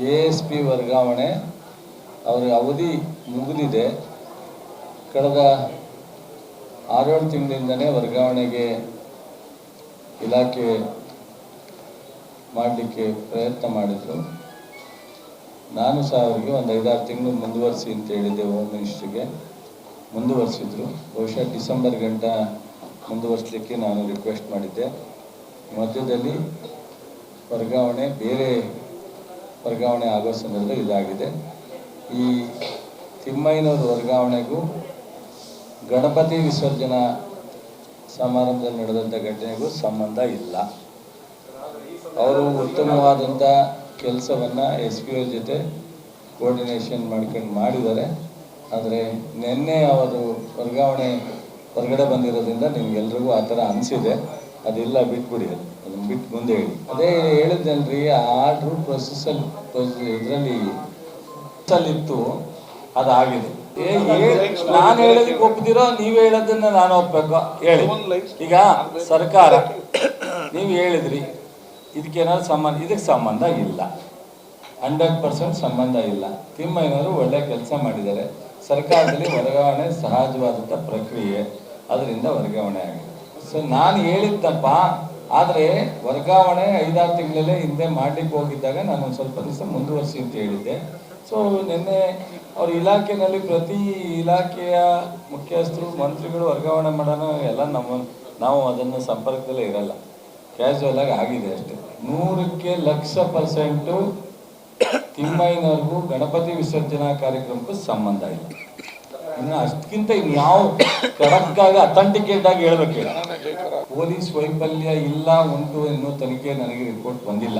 ASP ವರ್ಗಾವಣೆ ಅವರ ಅವಧಿ ಮುಗಿದಿದೆ. ಕಳೆದ 6-7 ತಿಂಗಳಿಂದನೇ ವರ್ಗಾವಣೆಗೆ ಇಲಾಖೆ ಮಾಡಲಿಕ್ಕೆ ಪ್ರಯತ್ನ ಮಾಡಿದರು. ನಾನು ಸಹ ಅವರಿಗೆ ಒಂದು 5-6 ತಿಂಗಳು ಮುಂದುವರಿಸಿ ಅಂತ ಹೇಳಿದ್ದೆ. ಹೋಮ್ ಮಿನಿಸ್ಟ್ರಿಗೆ ಮುಂದುವರಿಸಿದ್ರು. ಬಹುಶಃ ಡಿಸೆಂಬರ್ ಗಂಟ ಮುಂದುವರಿಸಲಿಕ್ಕೆ ನಾನು ರಿಕ್ವೆಸ್ಟ್ ಮಾಡಿದ್ದೆ. ಮಧ್ಯದಲ್ಲಿ ಬೇರೆ ವರ್ಗಾವಣೆ ಆಗೋ ಸಂದರ್ಭದಲ್ಲಿ ಇದಾಗಿದೆ. ಈ ತಿಮ್ಮಯ್ಯನವರ ವರ್ಗಾವಣೆಗೂ ಗಣಪತಿ ವಿಸರ್ಜನಾ ಸಮಾರಂಭದಲ್ಲಿ ನಡೆದಂಥ ಘಟನೆಗೂ ಸಂಬಂಧ ಇಲ್ಲ. ಅವರು ಉತ್ತಮವಾದಂಥ ಕೆಲಸವನ್ನು SP ಜೊತೆ ಕೋಆರ್ಡಿನೇಷನ್ ಮಾಡ್ಕೊಂಡು ಮಾಡಿದ್ದಾರೆ. ಆದರೆ ನಿನ್ನೆ ಅವರು ವರ್ಗಾವಣೆ ಹೊರಗಡೆ ಬಂದಿರೋದ್ರಿಂದ ನಿಮ್ಗೆಲ್ರಿಗೂ ಆ ಥರ ಅನಿಸಿದೆ. ಅದೆಲ್ಲ ಬಿಟ್ಬಿಡಿ, ಅದನ್ನು ಬಿಟ್ಟು ಮುಂದೆ ಹೇಳಿ. ಅದೇ ಹೇಳಿದ್ದಲ್ರಿ, ಆರ್ಡ್ರು ಇದರಲ್ಲಿ ಇತ್ತು, ಅದಾಗಿದೆ. ನಾನು ಹೇಳೋದಕ್ಕೆ ಒಪ್ಪದಿರೋ ನೀವು ಹೇಳೋದನ್ನ ನಾನು ಒಪ್ಪಬೇಕು ಹೇಳಿ. ಈಗ ಸರ್ಕಾರ ನೀವು ಹೇಳಿದ್ರಿ ಇದಕ್ಕೇನಾದ್ರು ಸಂಬಂಧ, ಇದಕ್ಕೆ ಸಂಬಂಧ ಇಲ್ಲ, 100% ಸಂಬಂಧ ಇಲ್ಲ. ತಿಮ್ಮಯ್ಯನವರು ಒಳ್ಳೆ ಕೆಲಸ ಮಾಡಿದ್ದಾರೆ. ಸರ್ಕಾರದಲ್ಲಿ ವರ್ಗಾವಣೆ ಸಹಜವಾದಂಥ ಪ್ರಕ್ರಿಯೆ, ಅದರಿಂದ ವರ್ಗಾವಣೆ ಆಗಿದೆ. ಸೊ ನಾನು ಹೇಳಿದ್ದಪ್ಪ. ಆದರೆ ವರ್ಗಾವಣೆ 5-6 ತಿಂಗಳಲ್ಲೇ ಹಿಂದೆ ಮಾಡಲಿಕ್ಕೆ ಹೋಗಿದ್ದಾಗ ನಾನು ಒಂದು ಸ್ವಲ್ಪ ದಿವಸ ಮುಂದುವರಿಸಿ ಅಂತ ಹೇಳಿದ್ದೆ. ಸೊ ನಿನ್ನೆ ಅವ್ರ ಇಲಾಖೆಯಲ್ಲಿ ಪ್ರತಿ ಇಲಾಖೆಯ ಮುಖ್ಯಸ್ಥರು ಮಂತ್ರಿಗಳು ವರ್ಗಾವಣೆ ಮಾಡೋಣ ಎಲ್ಲ ನಾವು ಅದನ್ನು ಸಂಪರ್ಕದಲ್ಲೇ ಇರಲ್ಲ, ಕ್ಯಾಶುವಲ್ ಆಗಿ ಆಗಿದೆ ಅಷ್ಟೇ. 100% ತಿಮ್ಮಯ್ಯನವ್ರಿಗೂ ಗಣಪತಿ ವಿಸರ್ಜನಾ ಕಾರ್ಯಕ್ರಮಕ್ಕೂ ಸಂಬಂಧ ಇಲ್ಲ. ಇನ್ನು ಅಷ್ಟಕ್ಕಿಂತ ಇನ್ಯಾವ ಕರೆಕ್ಟಾಗಿ ಅಥೆಂಟಿಕೇಟ್ ಆಗಿ ಹೇಳ್ಬೇಕು. ಪೊಲೀಸ್ ವೈಫಲ್ಯ ಇಲ್ಲ ಉಂಟು ಎನ್ನುವ ತನಿಖೆ ನನಗೆ ರಿಪೋರ್ಟ್ ಬಂದಿಲ್ಲ.